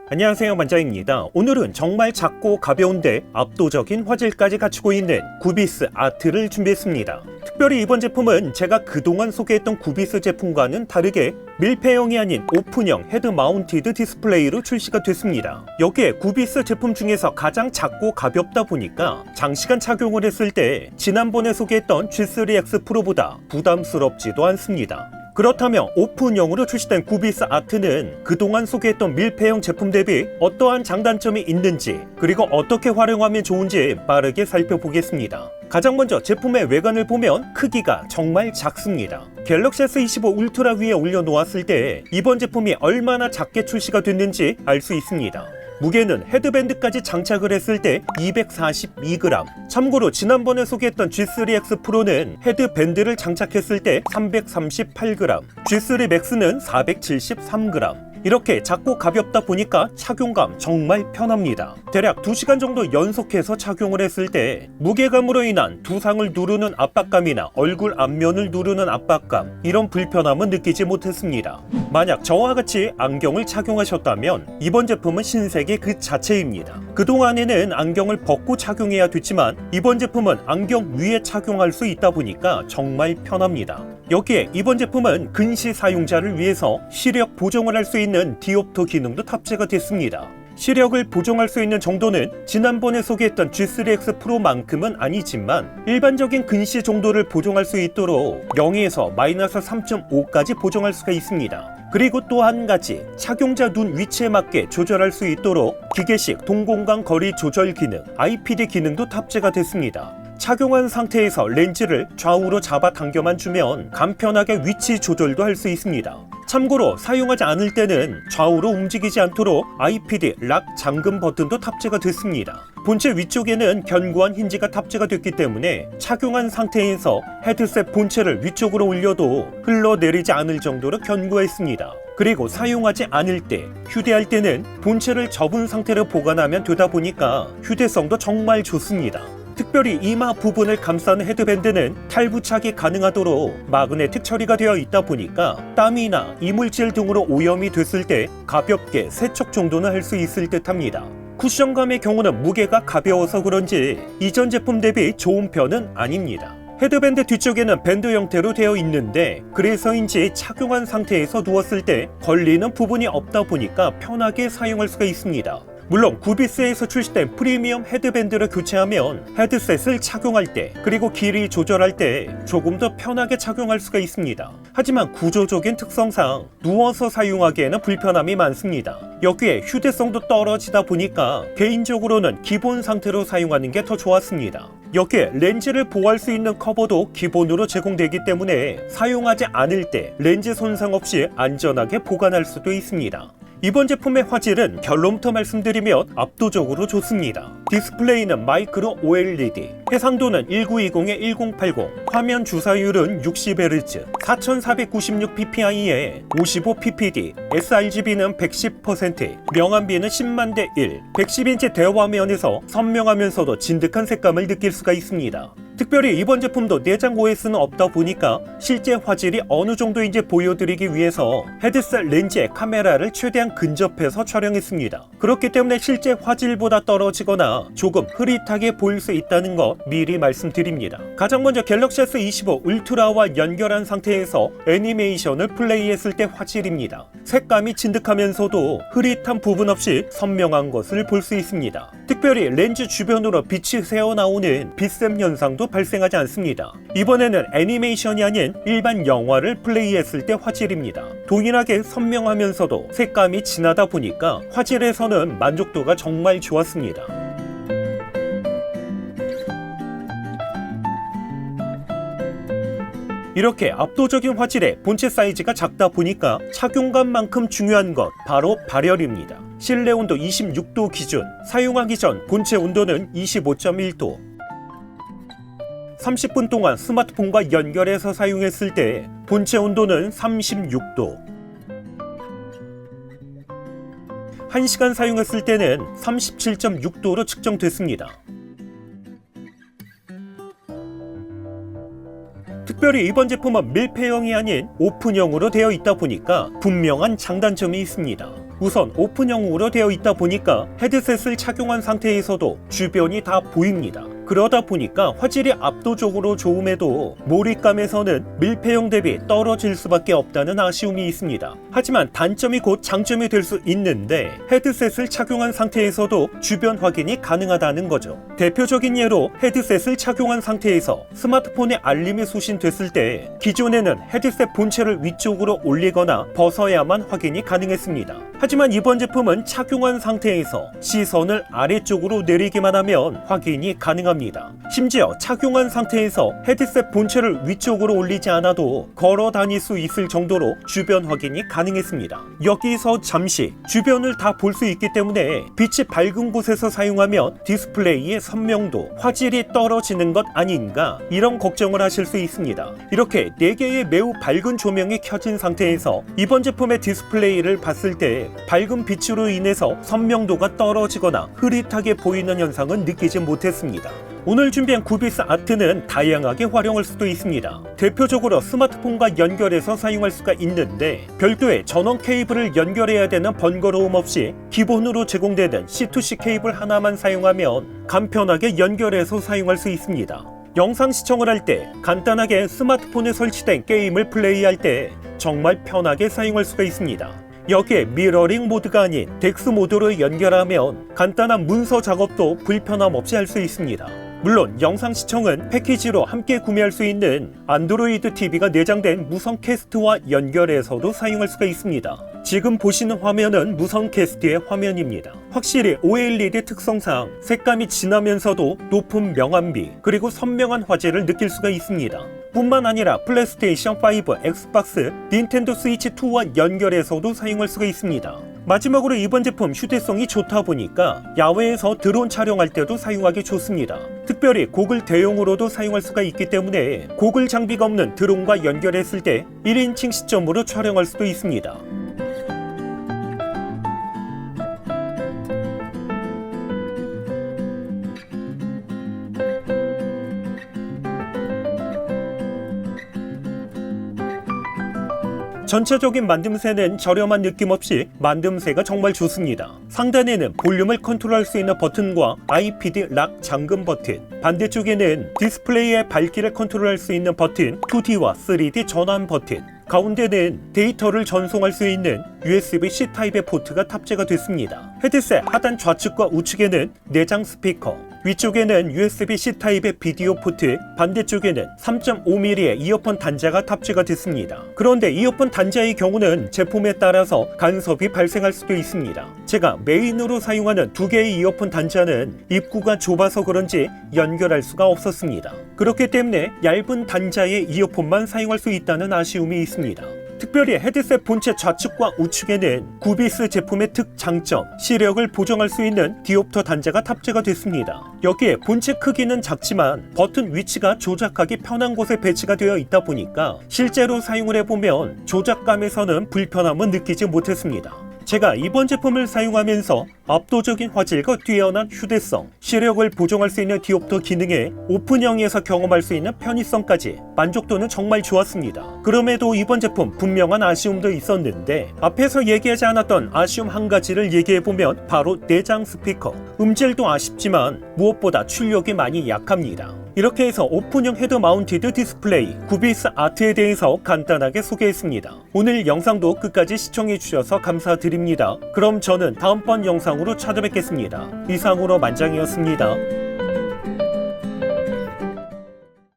안녕하세요, 만장입니다. 오늘은 정말 작고 가벼운데 압도적인 화질까지 갖추고 있는 구비스 아트를 준비했습니다. 특별히 이번 제품은 제가 그동안 소개했던 구비스 제품과는 다르게 밀폐형이 아닌 오픈형 헤드 마운티드 디스플레이로 출시가 됐습니다. 여기에 구비스 제품 중에서 가장 작고 가볍다 보니까 장시간 착용을 했을 때 지난번에 소개했던 G3X 프로보다 부담스럽지도 않습니다. 그렇다면 오픈형으로 출시된 구비스 아트는 그동안 소개했던 밀폐형 제품 대비 어떠한 장단점이 있는지, 그리고 어떻게 활용하면 좋은지 빠르게 살펴보겠습니다. 가장 먼저 제품의 외관을 보면 크기가 정말 작습니다. 갤럭시 S25 울트라 위에 올려놓았을 때 이번 제품이 얼마나 작게 출시가 됐는지 알 수 있습니다. 무게는 헤드밴드까지 장착을 했을 때 242g. 참고로 지난번에 소개했던 G3X 프로는 헤드밴드를 장착했을 때 338g, G3 맥스는 473g. 이렇게 작고 가볍다 보니까 착용감 정말 편합니다. 대략 2시간 정도 연속해서 착용을 했을 때 무게감으로 인한 두상을 누르는 압박감이나 얼굴 앞면을 누르는 압박감, 이런 불편함은 느끼지 못했습니다. 만약 저와 같이 안경을 착용하셨다면 이번 제품은 신세계 그 자체입니다. 그동안에는 안경을 벗고 착용해야 됐지만 이번 제품은 안경 위에 착용할 수 있다 보니까 정말 편합니다. 여기에 이번 제품은 근시 사용자를 위해서 시력 보정을 할 수 있는 디옵터 기능도 탑재가 됐습니다. 시력을 보정할 수 있는 정도는 지난번에 소개했던 G3X 프로만큼은 아니지만 일반적인 근시 정도를 보정할 수 있도록 0에서 마이너스 3.5까지 보정할 수가 있습니다. 그리고 또 한 가지, 착용자 눈 위치에 맞게 조절할 수 있도록 기계식 동공간 거리 조절 기능, IPD 기능도 탑재가 됐습니다. 착용한 상태에서 렌즈를 좌우로 잡아당겨만 주면 간편하게 위치 조절도 할 수 있습니다. 참고로 사용하지 않을 때는 좌우로 움직이지 않도록 IPD 락 잠금 버튼도 탑재가 됐습니다. 본체 위쪽에는 견고한 힌지가 탑재가 됐기 때문에 착용한 상태에서 헤드셋 본체를 위쪽으로 올려도 흘러내리지 않을 정도로 견고했습니다. 그리고 사용하지 않을 때, 휴대할 때는 본체를 접은 상태로 보관하면 되다 보니까 휴대성도 정말 좋습니다. 특별히 이마 부분을 감싸는 헤드밴드는 탈부착이 가능하도록 마그네틱 처리가 되어 있다 보니까 땀이나 이물질 등으로 오염이 됐을 때 가볍게 세척 정도는 할 수 있을 듯 합니다. 쿠션감의 경우는 무게가 가벼워서 그런지 이전 제품 대비 좋은 편은 아닙니다. 헤드밴드 뒤쪽에는 밴드 형태로 되어 있는데 그래서인지 착용한 상태에서 누웠을 때 걸리는 부분이 없다 보니까 편하게 사용할 수가 있습니다. 물론 구비스에서 출시된 프리미엄 헤드밴드를 교체하면 헤드셋을 착용할 때, 그리고 길이 조절할 때 조금 더 편하게 착용할 수가 있습니다. 하지만 구조적인 특성상 누워서 사용하기에는 불편함이 많습니다. 여기에 휴대성도 떨어지다 보니까 개인적으로는 기본 상태로 사용하는 게 더 좋았습니다. 여기에 렌즈를 보호할 수 있는 커버도 기본으로 제공되기 때문에 사용하지 않을 때 렌즈 손상 없이 안전하게 보관할 수도 있습니다. 이번 제품의 화질은 결론부터 말씀드리면 압도적으로 좋습니다. 디스플레이는 마이크로 OLED, 해상도는 1920-1080, 화면 주사율은 60Hz, 4496ppi에 55ppd, sRGB는 110%, 명암비는 10만 대 1, 110인치 대화면에서 선명하면서도 진득한 색감을 느낄 수가 있습니다. 특별히 이번 제품도 내장 OS는 없다 보니까 실제 화질이 어느 정도인지 보여드리기 위해서 헤드셋 렌즈에 카메라를 최대한 근접해서 촬영했습니다. 그렇기 때문에 실제 화질보다 떨어지거나 조금 흐릿하게 보일 수 있다는 거 미리 말씀드립니다. 가장 먼저 갤럭시 S25 울트라와 연결한 상태에서 애니메이션을 플레이했을 때 화질입니다. 색감이 진득하면서도 흐릿한 부분 없이 선명한 것을 볼 수 있습니다. 특별히 렌즈 주변으로 빛이 새어나오는 빛샘 현상도 발생하지 않습니다. 이번에는 애니메이션이 아닌 일반 영화를 플레이했을 때 화질입니다. 동일하게 선명하면서도 색감이 진하다 보니까 화질에서는 만족도가 정말 좋았습니다. 이렇게 압도적인 화질에 본체 사이즈가 작다 보니까 착용감만큼 중요한 것 바로 발열입니다. 실내 온도 26도 기준, 사용하기 전 본체 온도는 25.1도. 30분 동안 스마트폰과 연결해서 사용했을 때 본체 온도는 36도. 1시간 사용했을 때는 37.6도로 측정됐습니다. 특별히 이번 제품은 밀폐형이 아닌 오픈형으로 되어 있다 보니까 분명한 장단점이 있습니다. 우선 오픈형으로 되어 있다 보니까 헤드셋을 착용한 상태에서도 주변이 다 보입니다. 그러다 보니까 화질이 압도적으로 좋음에도 몰입감에서는 밀폐형 대비 떨어질 수밖에 없다는 아쉬움이 있습니다. 하지만 단점이 곧 장점이 될 수 있는데 헤드셋을 착용한 상태에서도 주변 확인이 가능하다는 거죠. 대표적인 예로 헤드셋을 착용한 상태에서 스마트폰에 알림이 소신됐을 때 기존에는 헤드셋 본체를 위쪽으로 올리거나 벗어야만 확인이 가능했습니다. 하지만 이번 제품은 착용한 상태에서 시선을 아래쪽으로 내리기만 하면 확인이 가능합니다. 심지어 착용한 상태에서 헤드셋 본체를 위쪽으로 올리지 않아도 걸어 다닐 수 있을 정도로 주변 확인이 가능했습니다. 여기서 잠시 주변을 다 볼 수 있기 때문에 빛이 밝은 곳에서 사용하면 디스플레이의 선명도, 화질이 떨어지는 것 아닌가 이런 걱정을 하실 수 있습니다. 이렇게 4개의 매우 밝은 조명이 켜진 상태에서 이번 제품의 디스플레이를 봤을 때 밝은 빛으로 인해서 선명도가 떨어지거나 흐릿하게 보이는 현상은 느끼지 못했습니다. 오늘 준비한 구비스 아트는 다양하게 활용할 수도 있습니다. 대표적으로 스마트폰과 연결해서 사용할 수가 있는데 별도의 전원 케이블을 연결해야 되는 번거로움 없이 기본으로 제공되는 C2C 케이블 하나만 사용하면 간편하게 연결해서 사용할 수 있습니다. 영상 시청을 할 때 간단하게 스마트폰에 설치된 게임을 플레이할 때 정말 편하게 사용할 수가 있습니다. 여기에 미러링 모드가 아닌 덱스 모드로 연결하면 간단한 문서 작업도 불편함 없이 할 수 있습니다. 물론 영상 시청은 패키지로 함께 구매할 수 있는 안드로이드 TV가 내장된 무선 캐스트와 연결해서도 사용할 수가 있습니다. 지금 보시는 화면은 무선 캐스트의 화면입니다. 확실히 OLED 특성상 색감이 진하면서도 높은 명암비 그리고 선명한 화질을 느낄 수가 있습니다. 뿐만 아니라 플레이스테이션 5, 엑스박스, 닌텐도 스위치 2와 연결해서도 사용할 수가 있습니다. 마지막으로 이번 제품 휴대성이 좋다 보니까 야외에서 드론 촬영할 때도 사용하기 좋습니다. 특별히 고글 대용으로도 사용할 수가 있기 때문에 고글 장비가 없는 드론과 연결했을 때 1인칭 시점으로 촬영할 수도 있습니다. 전체적인 만듦새는 저렴한 느낌 없이 만듦새가 정말 좋습니다. 상단에는 볼륨을 컨트롤할 수 있는 버튼과 IPD 락 잠금 버튼, 반대쪽에는 디스플레이의 밝기를 컨트롤할 수 있는 버튼, 2D와 3D 전환 버튼, 가운데는 데이터를 전송할 수 있는 USB-C 타입의 포트가 탑재가 됐습니다. 헤드셋 하단 좌측과 우측에는 내장 스피커, 위쪽에는 USB-C 타입의 비디오 포트, 반대쪽에는 3.5mm의 이어폰 단자가 탑재가 됐습니다. 그런데 이어폰 단자의 경우는 제품에 따라서 간섭이 발생할 수도 있습니다. 제가 메인으로 사용하는 2개의 이어폰 단자는 입구가 좁아서 그런지 연결할 수가 없었습니다. 그렇기 때문에 얇은 단자의 이어폰만 사용할 수 있다는 아쉬움이 있습니다. 특별히 헤드셋 본체 좌측과 우측에는 구비스 제품의 특장점, 시력을 보정할 수 있는 디옵터 단자가 탑재가 됐습니다. 여기에 본체 크기는 작지만 버튼 위치가 조작하기 편한 곳에 배치가 되어 있다 보니까 실제로 사용을 해보면 조작감에서는 불편함은 느끼지 못했습니다. 제가 이번 제품을 사용하면서 압도적인 화질과 뛰어난 휴대성, 시력을 보정할 수 있는 디옵터 기능에 오픈형에서 경험할 수 있는 편의성까지 만족도는 정말 좋았습니다. 그럼에도 이번 제품 분명한 아쉬움도 있었는데 앞에서 얘기하지 않았던 아쉬움 한 가지를 얘기해보면 바로 내장 스피커. 음질도 아쉽지만 무엇보다 출력이 많이 약합니다. 이렇게 해서 오픈형 헤드 마운티드 디스플레이 구비스 아트에 대해서 간단하게 소개했습니다. 오늘 영상도 끝까지 시청해주셔서 감사드립니다. 그럼 저는 다음번 영상으로 찾아뵙겠습니다. 이상으로 만장이었습니다.